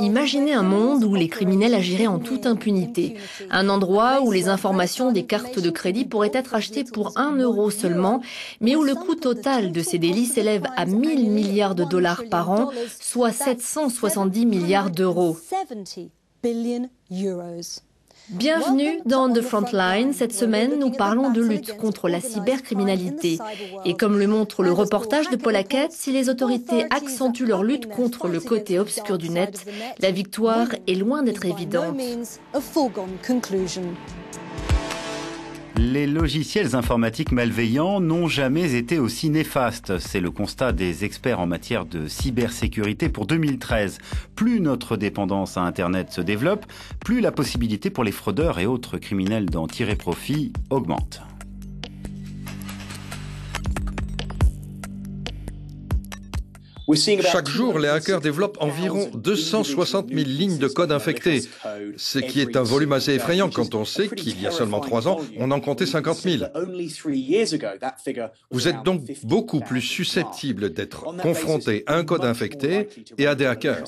Imaginez un monde où les criminels agiraient en toute impunité. Un endroit où les informations des cartes de crédit pourraient être achetées pour 1 euro seulement, mais où le coût total de ces délits s'élève à 1000 milliards de dollars par an, soit 770 milliards d'euros. Bienvenue dans The Frontline. Cette semaine, nous parlons de lutte contre la cybercriminalité. Et comme le montre le reportage de Paul Hackett, si les autorités accentuent leur lutte contre le côté obscur du net, la victoire est loin d'être évidente. Les logiciels informatiques malveillants n'ont jamais été aussi néfastes. C'est le constat des experts en matière de cybersécurité pour 2013. Plus notre dépendance à Internet se développe, plus la possibilité pour les fraudeurs et autres criminels d'en tirer profit augmente. Chaque jour, les hackers développent environ 260 000 lignes de code infectés, ce qui est un volume assez effrayant quand on sait qu'il y a seulement 3 ans, on en comptait 50 000. Vous êtes donc beaucoup plus susceptible d'être confronté à un code infecté et à des hackers.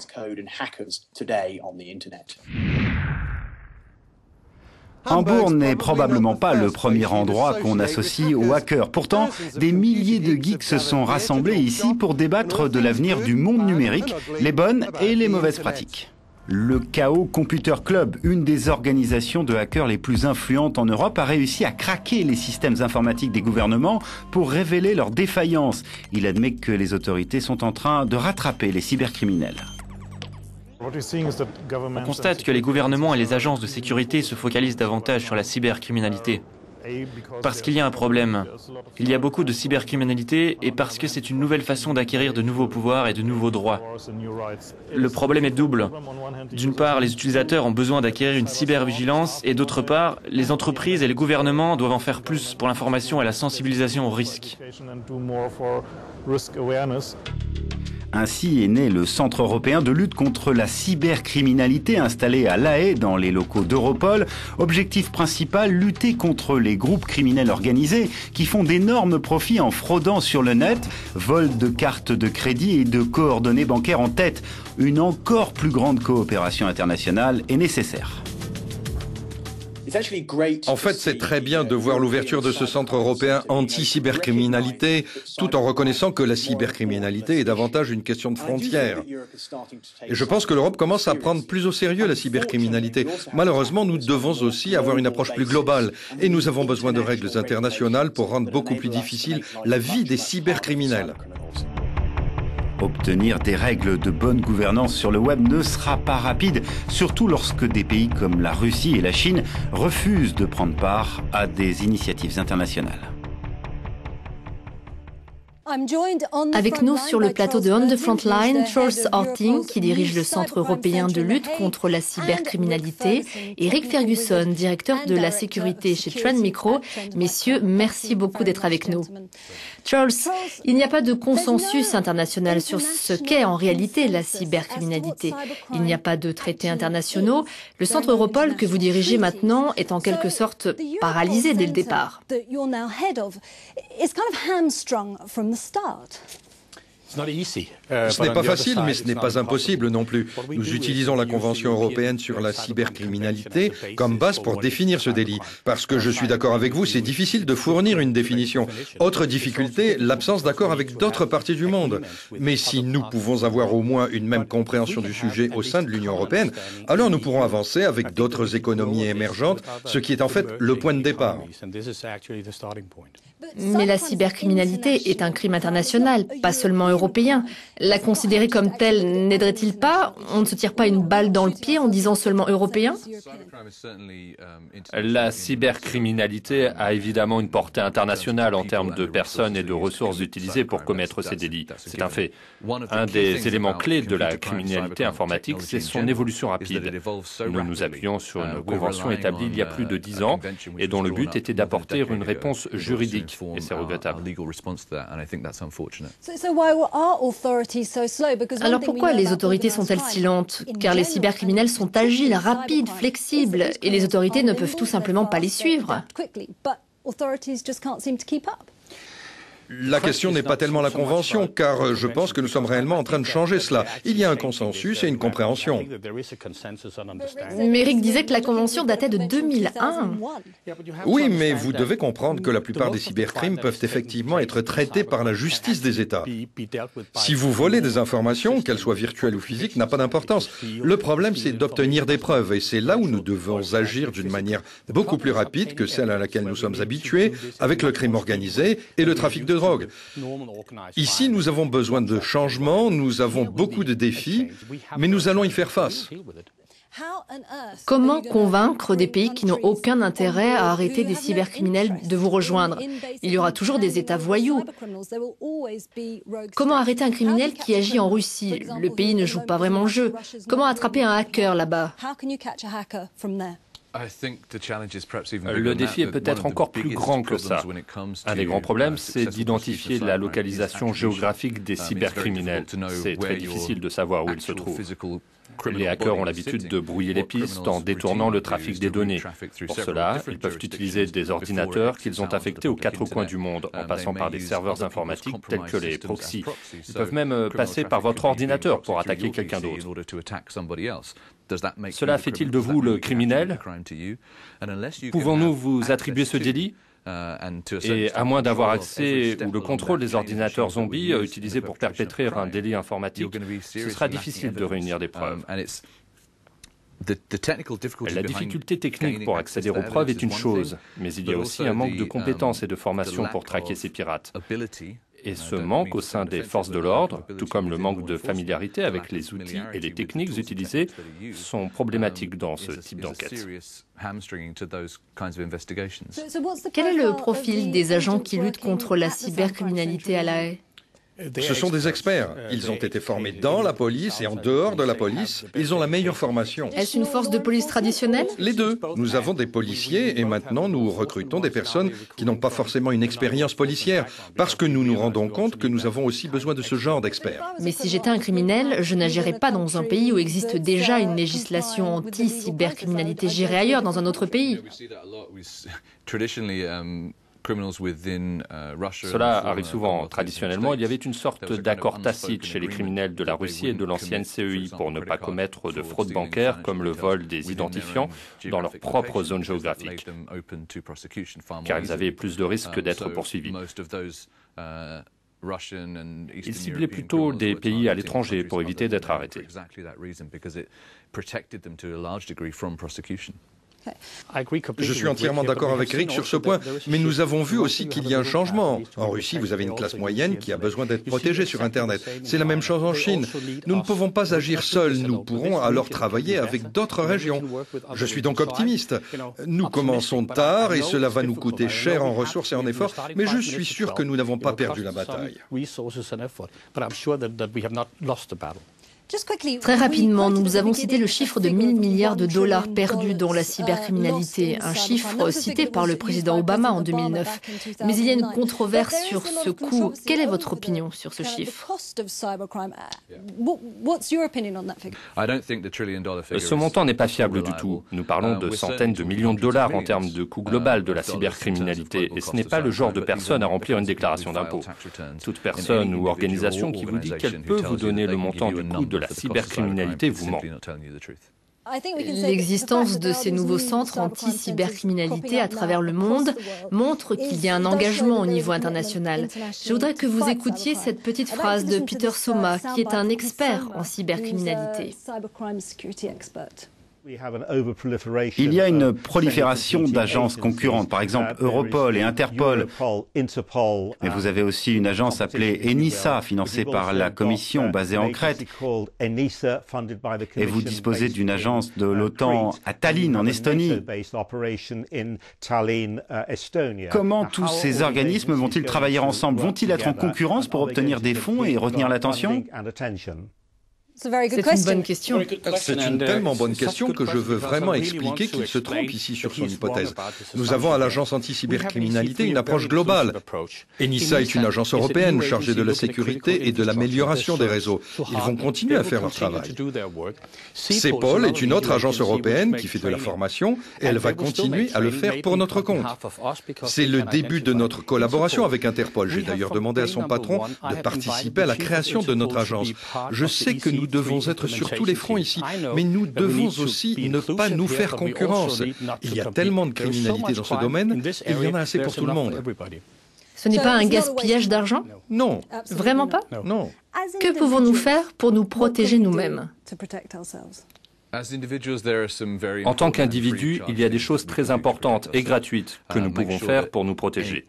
Hambourg n'est probablement pas le premier endroit qu'on associe aux hackers. Pourtant, des milliers de geeks se sont rassemblés ici pour débattre de l'avenir du monde numérique, les bonnes et les mauvaises pratiques. Le Chaos Computer Club, une des organisations de hackers les plus influentes en Europe, a réussi à craquer les systèmes informatiques des gouvernements pour révéler leurs défaillances. Il admet que les autorités sont en train de rattraper les cybercriminels. On constate que les gouvernements et les agences de sécurité se focalisent davantage sur la cybercriminalité. Parce qu'il y a un problème. Il y a beaucoup de cybercriminalité et parce que c'est une nouvelle façon d'acquérir de nouveaux pouvoirs et de nouveaux droits. Le problème est double. D'une part, les utilisateurs ont besoin d'acquérir une cybervigilance et d'autre part, les entreprises et les gouvernements doivent en faire plus pour l'information et la sensibilisation aux risques. Ainsi est né le Centre européen de lutte contre la cybercriminalité installé à La Haye dans les locaux d'Europol. Objectif principal, lutter contre les groupes criminels organisés qui font d'énormes profits en fraudant sur le net, vol de cartes de crédit et de coordonnées bancaires en tête. Une encore plus grande coopération internationale est nécessaire. En fait, c'est très bien de voir l'ouverture de ce centre européen anti-cybercriminalité, tout en reconnaissant que la cybercriminalité est davantage une question de frontières. Et je pense que l'Europe commence à prendre plus au sérieux la cybercriminalité. Malheureusement, nous devons aussi avoir une approche plus globale, et nous avons besoin de règles internationales pour rendre beaucoup plus difficile la vie des cybercriminels. Obtenir des règles de bonne gouvernance sur le web ne sera pas rapide, surtout lorsque des pays comme la Russie et la Chine refusent de prendre part à des initiatives internationales. Avec nous sur le plateau de On the Frontline, Charles Harting, qui dirige le Centre européen de lutte contre la cybercriminalité, et Rick Ferguson, directeur de la sécurité chez Trend Micro. Messieurs, merci beaucoup d'être avec nous. Charles, il n'y a pas de consensus international sur ce qu'est en réalité la cybercriminalité. Il n'y a pas de traités internationaux. Le Centre Europol que vous dirigez maintenant est en quelque sorte paralysé dès le départ. Ce n'est pas facile, mais ce n'est pas impossible non plus. Nous utilisons la Convention européenne sur la cybercriminalité comme base pour définir ce délit. Parce que je suis d'accord avec vous, c'est difficile de fournir une définition. Autre difficulté, l'absence d'accord avec d'autres parties du monde. Mais si nous pouvons avoir au moins une même compréhension du sujet au sein de l'Union européenne, alors nous pourrons avancer avec d'autres économies émergentes, ce qui est en fait le point de départ. Mais la cybercriminalité est un crime international, pas seulement européen. La considérer comme telle n'aiderait-il pas? On ne se tire pas une balle dans le pied en disant seulement européen? La cybercriminalité a évidemment une portée internationale en termes de personnes et de ressources utilisées pour commettre ces délits. C'est un fait. Un des éléments clés de la criminalité informatique, c'est son évolution rapide. Nous nous appuyons sur une convention établie il y a plus de 10 ans et dont le but était d'apporter une réponse juridique. Et c'est regrettable. Alors pourquoi les autorités sont-elles si lentes? Car les cybercriminels sont agiles, rapides, flexibles, et les autorités ne peuvent tout simplement pas les suivre. La question n'est pas tellement la Convention, car je pense que nous sommes réellement en train de changer cela. Il y a un consensus et une compréhension. Mais Rick disait que la Convention datait de 2001. Oui, mais vous devez comprendre que la plupart des cybercrimes peuvent effectivement être traités par la justice des États. Si vous volez des informations, qu'elles soient virtuelles ou physiques, n'a pas d'importance. Le problème, c'est d'obtenir des preuves, et c'est là où nous devons agir d'une manière beaucoup plus rapide que celle à laquelle nous sommes habitués, avec le crime organisé et le trafic de drogue. Ici, nous avons besoin de changements, nous avons beaucoup de défis, mais nous allons y faire face. Comment convaincre des pays qui n'ont aucun intérêt à arrêter des cybercriminels de vous rejoindre? Il y aura toujours des États voyous. Comment arrêter un criminel qui agit en Russie? Le pays ne joue pas vraiment le jeu. Comment attraper un hacker là-bas? Le défi est peut-être encore plus grand que ça. Un des grands problèmes, c'est d'identifier la localisation géographique des cybercriminels. C'est très difficile de savoir où ils se trouvent. Les hackers ont l'habitude de brouiller les pistes en détournant le trafic des données. Pour cela, ils peuvent utiliser des ordinateurs qu'ils ont affectés aux quatre coins du monde, en passant par des serveurs informatiques tels que les proxys. Ils peuvent même passer par votre ordinateur pour attaquer quelqu'un d'autre. Cela fait-il de vous le criminel? Pouvons-nous vous attribuer ce délit? Et à moins d'avoir accès ou le contrôle des ordinateurs zombies utilisés pour perpétrer un délit informatique, ce sera difficile de réunir des preuves. La difficulté technique pour accéder aux preuves est une chose, mais il y a aussi un manque de compétences et de formation pour traquer ces pirates. Et ce manque au sein des forces de l'ordre, tout comme le manque de familiarité avec les outils et les techniques utilisés, sont problématiques dans ce type d'enquête. Quel est le profil des agents qui luttent contre la cybercriminalité à La Haye? Ce sont des experts. Ils ont été formés dans la police et en dehors de la police. Ils ont la meilleure formation. Est-ce une force de police traditionnelle? Les deux. Nous avons des policiers et maintenant nous recrutons des personnes qui n'ont pas forcément une expérience policière parce que nous nous rendons compte que nous avons aussi besoin de ce genre d'experts. Mais si j'étais un criminel, je n'agirais pas dans un pays où existe déjà une législation anti-cybercriminalité. J'irais ailleurs, dans un autre pays. Cela arrive souvent. Traditionnellement, il y avait une sorte d'accord tacite chez les criminels de la Russie et de l'ancienne CEI pour ne pas commettre de fraude bancaire comme le vol des identifiants dans leur propre zone géographique, car ils avaient plus de risques d'être poursuivis. Ils ciblaient plutôt des pays à l'étranger pour éviter d'être arrêtés. Je suis entièrement d'accord avec Rick sur ce point, mais nous avons vu aussi qu'il y a un changement. En Russie, vous avez une classe moyenne qui a besoin d'être protégée sur Internet. C'est la même chose en Chine. Nous ne pouvons pas agir seuls, nous pourrons alors travailler avec d'autres régions. Je suis donc optimiste. Nous commençons tard et cela va nous coûter cher en ressources et en efforts, mais je suis sûr que nous n'avons pas perdu la bataille. Très rapidement, nous avons cité le chiffre de 1 000 milliards de dollars perdus dans la cybercriminalité, un chiffre cité par le président Obama en 2009. Mais il y a une controverse sur ce coût. Quelle est votre opinion sur ce chiffre? Ce montant n'est pas fiable du tout. Nous parlons de centaines de millions de dollars en termes de coût global de la cybercriminalité, et ce n'est pas le genre de personne à remplir une déclaration d'impôt. Toute personne ou organisation qui vous dit qu'elle peut vous donner le montant du coût de la cybercriminalité vous ment. L'existence de ces nouveaux centres anti-cybercriminalité à travers le monde montre qu'il y a un engagement au niveau international. Je voudrais que vous écoutiez cette petite phrase de Peter Soma, qui est un expert en cybercriminalité. Il y a une prolifération d'agences concurrentes, par exemple Europol et Interpol. Mais vous avez aussi une agence appelée ENISA, financée par la Commission, basée en Crète. Et vous disposez d'une agence de l'OTAN à Tallinn, en Estonie. Comment tous ces organismes vont-ils travailler ensemble? Vont-ils être en concurrence pour obtenir des fonds et retenir l'attention? C'est une bonne question. C'est une tellement bonne question que je veux vraiment expliquer qu'il se trompe ici sur son hypothèse. Nous avons à l'agence anti-cybercriminalité une approche globale. ENISA est une agence européenne chargée de la sécurité et de l'amélioration des réseaux. Ils vont continuer à faire leur travail. CEPOL est une autre agence européenne qui fait de la formation et elle va continuer à le faire pour notre compte. C'est le début de notre collaboration avec Interpol. J'ai d'ailleurs demandé à son patron de participer à la création de notre agence. Je sais que nous devons être sur tous les fronts ici, mais nous devons aussi ne pas nous faire concurrence. Il y a tellement de criminalité dans ce domaine, et il y en a assez pour tout le monde. Ce n'est pas un gaspillage d'argent? Non. Vraiment pas? Non. Que pouvons-nous faire pour nous protéger nous-mêmes? En tant qu'individu, il y a des choses très importantes et gratuites que nous pouvons faire pour nous protéger.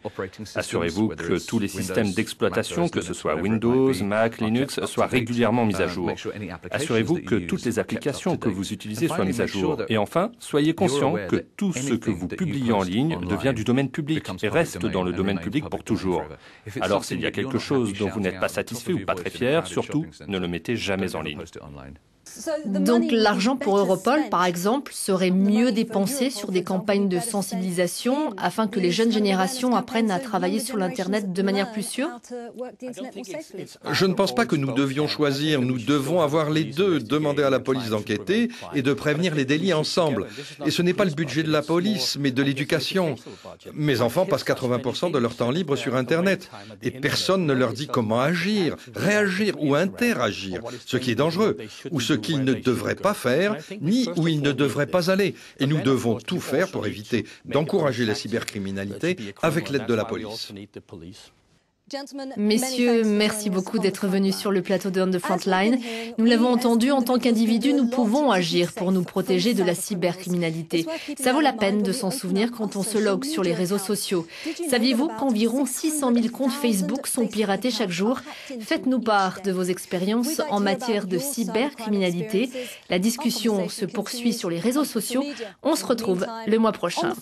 Assurez-vous que tous les systèmes d'exploitation, que ce soit Windows, Mac, Linux, soient régulièrement mis à jour. Assurez-vous que toutes les applications que vous utilisez soient mises à jour. Et enfin, soyez conscient que tout ce que vous publiez en ligne devient du domaine public et reste dans le domaine public pour toujours. Alors s'il y a quelque chose dont vous n'êtes pas satisfait ou pas très fier, surtout, ne le mettez jamais en ligne. Donc l'argent pour Europol, par exemple, serait mieux dépensé sur des campagnes de sensibilisation afin que les jeunes générations apprennent à travailler sur l'Internet de manière plus sûre? Je ne pense pas que nous devions choisir. Nous devons avoir les deux, demander à la police d'enquêter et de prévenir les délits ensemble. Et ce n'est pas le budget de la police, mais de l'éducation. Mes enfants passent 80% de leur temps libre sur Internet et personne ne leur dit comment agir, réagir ou interagir, ce qui est dangereux, ou ce qu'ils ne devraient pas faire, ni où ils ne devraient pas aller. Et nous devons tout faire pour éviter d'encourager la cybercriminalité avec l'aide de la police. Messieurs, merci beaucoup d'être venus sur le plateau de On the Frontline. Nous l'avons entendu, en tant qu'individus, nous pouvons agir pour nous protéger de la cybercriminalité. Ça vaut la peine de s'en souvenir quand on se logue sur les réseaux sociaux. Saviez-vous qu'environ 600 000 comptes Facebook sont piratés chaque jour? Faites-nous part de vos expériences en matière de cybercriminalité. La discussion se poursuit sur les réseaux sociaux. On se retrouve le mois prochain.